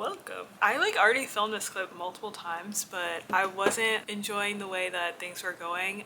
welcome. I already filmed this clip multiple times, but I wasn't enjoying the way that things were going.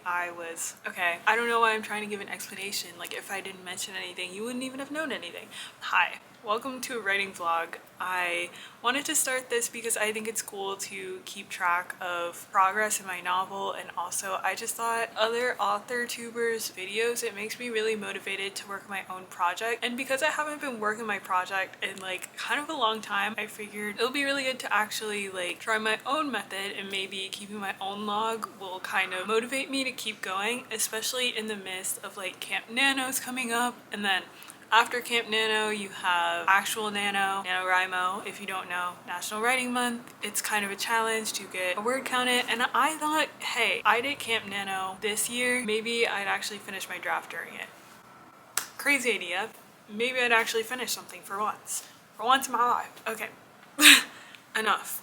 Okay, I don't know why I'm trying to give an explanation. Like, if I didn't mention anything, you wouldn't even have known anything. Hi. Welcome to a writing vlog. I wanted to start this because I think it's cool to keep track of progress in my novel, and also I just thought other author tubers videos, it makes me really motivated to work on my own project. And because I haven't been working my project in kind of a long time, I figured it'll be really good to actually try my own method, and maybe keeping my own log will kind of motivate me to keep going, especially in the midst of Camp Nano's coming up. And then after Camp Nano, you have actual NaNoWriMo. If you don't know, National Writing Month. It's kind of a challenge to get a word count in. And I thought, hey, I did Camp Nano this year. Maybe I'd actually finish my draft during it. Crazy idea. Maybe I'd actually finish something for once. For once in my life. Okay. Enough.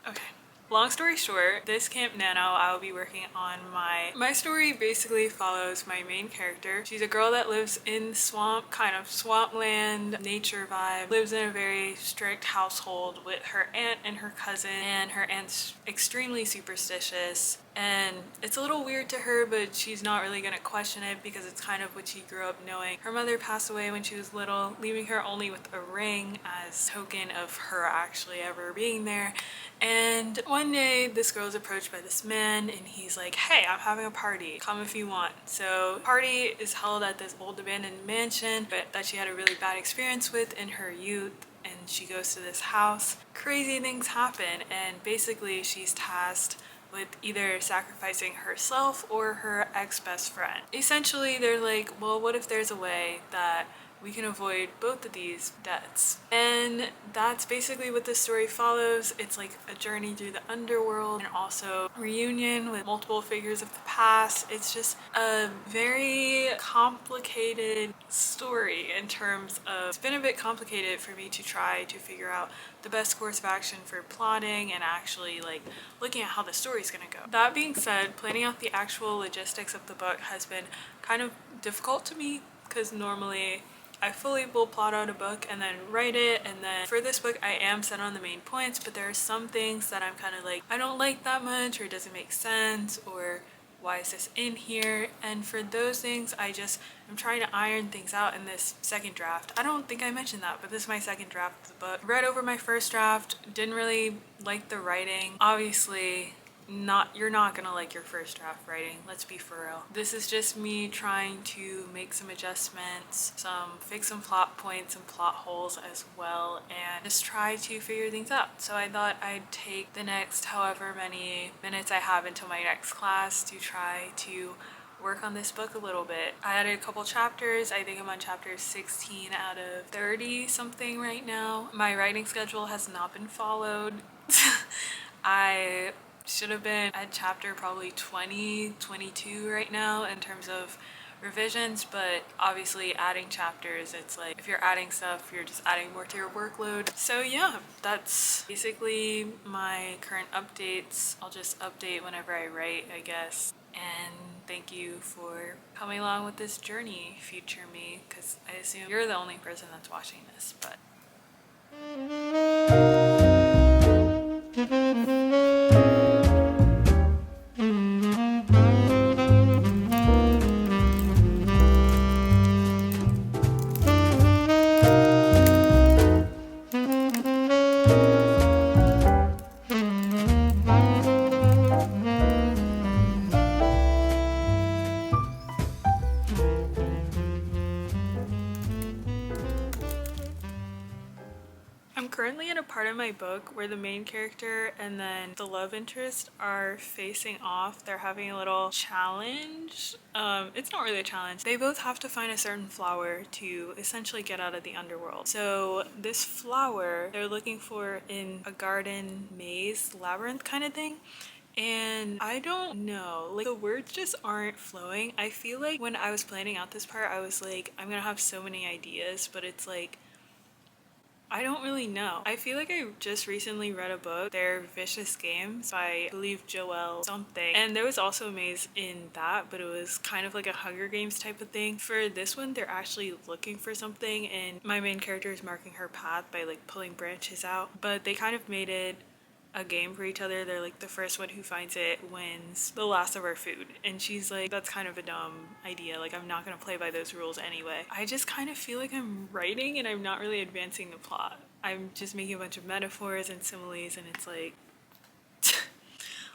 Okay. Long story short, this Camp Nano, I will be working on my story basically follows my main character. She's a girl that lives in swamp, kind of swampland, nature vibe, lives in a very strict household with her aunt and her cousin, and her aunt's extremely superstitious. And it's a little weird to her, but she's not really gonna question it because it's kind of what she grew up knowing. Her mother passed away when she was little, leaving her only with a ring as token of her actually ever being there. And one day this girl is approached by this man, and he's like, hey, I'm having a party, come if you want. So the party is held at this old abandoned mansion that she had a really bad experience with in her youth, and she goes to this house. Crazy things happen, and basically she's tasked with either sacrificing herself or her ex-best friend. Essentially, they're like, well, what if there's a way that we can avoid both of these deaths? And that's basically what this story follows. It's like a journey through the underworld and also reunion with multiple figures of the past. It's just a very complicated story in terms of, it's been a bit complicated for me to try to figure out the best course of action for plotting and actually looking at how the story's gonna go. That being said, planning out the actual logistics of the book has been kind of difficult to me, because normally I fully will plot out a book and then write it, and then for this book I am set on the main points, but there are some things that I'm kind of I don't like that much, or it doesn't make sense, or why is this in here? And for those things, I'm trying to iron things out in this second draft. I don't think I mentioned that, but this is my second draft of the book. Read over my first draft, didn't really like the writing. Obviously, you're not gonna like your first draft writing, let's be for real. This is just me trying to make some adjustments, fix some plot points and plot holes as well, and just try to figure things out. So I thought I'd take the next however many minutes I have until my next class to try to work on this book a little bit. I added a couple chapters. I think I'm on chapter 16 out of 30 something right now. My writing schedule has not been followed. I should have been at chapter probably 20, 22 right now in terms of revisions, but obviously adding chapters, it's if you're adding stuff, you're just adding more to your workload. So yeah, that's basically my current updates. I'll just update whenever I write, I guess. And thank you for coming along with this journey, future me, because I assume you're the only person that's watching this, but I'm currently in a part of my book where the main character and then the love interest are facing off. They're having a little challenge. It's not really a challenge. They both have to find a certain flower to essentially get out of the underworld. So this flower they're looking for in a garden maze labyrinth kind of thing. And I don't know, the words just aren't flowing. I feel like when I was planning out this part, I was I'm gonna have so many ideas, but it's I don't really know. I feel like I just recently read a book, They're Vicious Games by, I believe, Joelle something. And there was also a maze in that, but it was kind of like a Hunger Games type of thing. For this one, they're actually looking for something, and my main character is marking her path by like pulling branches out. But they kind of made it a game for each other. They're like, the first one who finds it wins the last of our food. And she's like, that's kind of a dumb idea. Like, I'm not gonna play by those rules anyway. I just kind of feel like I'm writing and I'm not really advancing the plot. I'm just making a bunch of metaphors and similes, and it's like,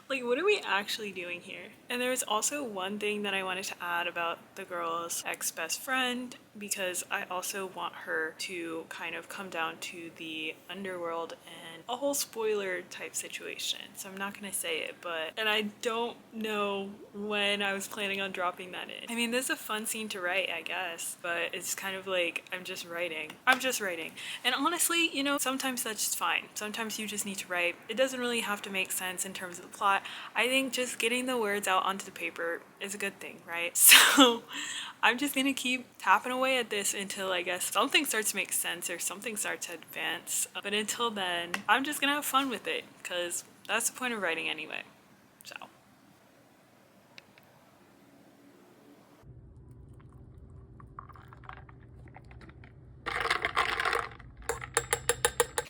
like, what are we actually doing here? And there was also one thing that I wanted to add about the girl's ex-best friend, because I also want her to kind of come down to the underworld and a whole spoiler type situation. So I'm not gonna say it, but, and I don't know when I was planning on dropping that in. I mean, this is a fun scene to write, I guess, but it's kind of like, I'm just writing. And honestly, you know, sometimes that's just fine. Sometimes you just need to write. It doesn't really have to make sense in terms of the plot. I think just getting the words out onto the paper is a good thing, right? So I'm just gonna keep tapping away at this until I guess something starts to make sense or something starts to advance. But until then, I'm just gonna have fun with it, because that's the point of writing anyway. So.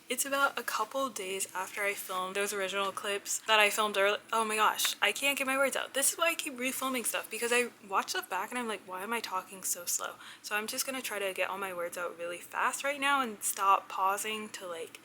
It's about a couple days after I filmed those original clips that I filmed early. Oh my gosh, I can't get my words out. This is why I keep refilming stuff, because I watch stuff back and I'm like, why am I talking so slow? So I'm just gonna try to get all my words out really fast right now and stop pausing to like,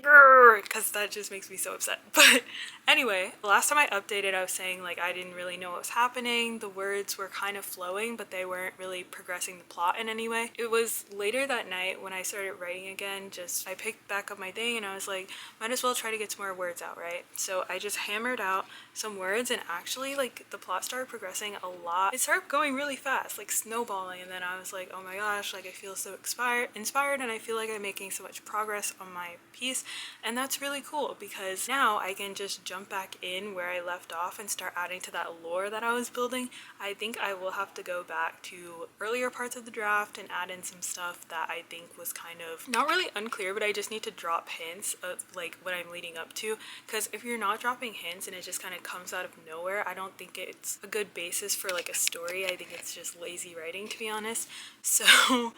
because that just makes me so upset. But anyway, the last time I updated, I was saying like I didn't really know what was happening. The words were kind of flowing, but they weren't really progressing the plot in any way. It was later that night when I started writing again, I picked back up my thing and I was like, might as well try to get some more words out, right? So I just hammered out some words, and actually like the plot started progressing a lot. It started going really fast, like snowballing, and then I was like, oh my gosh, like I feel so inspired, and I feel like I'm making so much progress on my piece. And that's really cool, because now I can just jump back in where I left off and start adding to that lore that I was building. I think I will have to go back to earlier parts of the draft and add in some stuff that I think was kind of not really unclear, but I just need to drop hints of like what I'm leading up to, because if you're not dropping hints and it just kind of comes out of nowhere, I don't think it's a good basis for like a story. I think it's just lazy writing, to be honest. So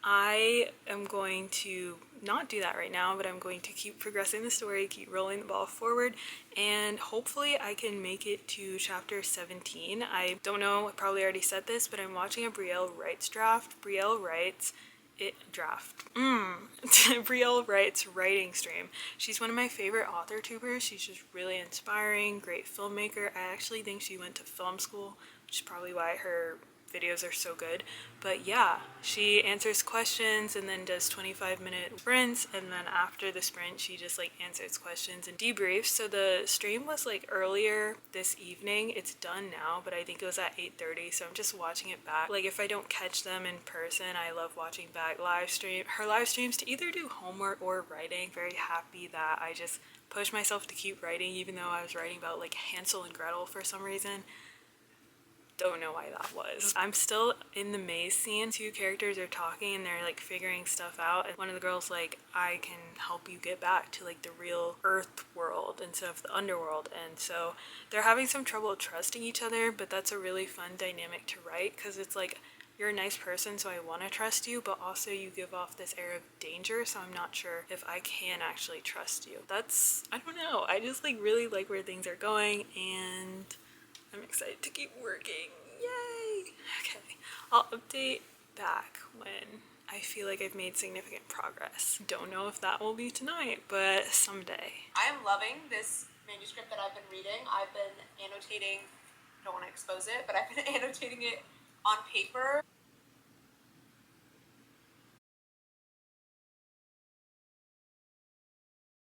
I am going to not do that right now, but I'm going to keep progressing the story, keep rolling the ball forward, and hopefully I can make it to chapter 17. I don't know, I probably already said this, but I'm watching a Brielle Writes draft. Brielle Writes Brielle Writes writing stream. She's one of my favorite author tubers. She's just really inspiring, great filmmaker. I actually think she went to film school, which is probably why her videos are so good. But yeah, she answers questions and then does 25-minute sprints, and then after the sprint she just like answers questions and debriefs. So the stream was like earlier this evening. It's done now, but I think it was at 8:30, so I'm just watching it back. Like if I don't catch them in person, I love watching back her live streams to either do homework or writing. Very happy that I just pushed myself to keep writing, even though I was writing about like Hansel and Gretel for some reason. Don't know why that was. I'm still in the maze scene. Two characters are talking and they're like figuring stuff out, and one of the girls like, I can help you get back to like the real earth world instead of the underworld. And so they're having some trouble trusting each other, but that's a really fun dynamic to write, because it's like, you're a nice person, so I want to trust you, but also you give off this air of danger, so I'm not sure if I can actually trust you. I don't know, I just like really like where things are going, and I'm excited to keep working. Yay! Okay, I'll update back when I feel like I've made significant progress. Don't know if that will be tonight, but someday. I am loving this manuscript that I've been reading. I've been annotating, I don't want to expose it, but I've been annotating it on paper.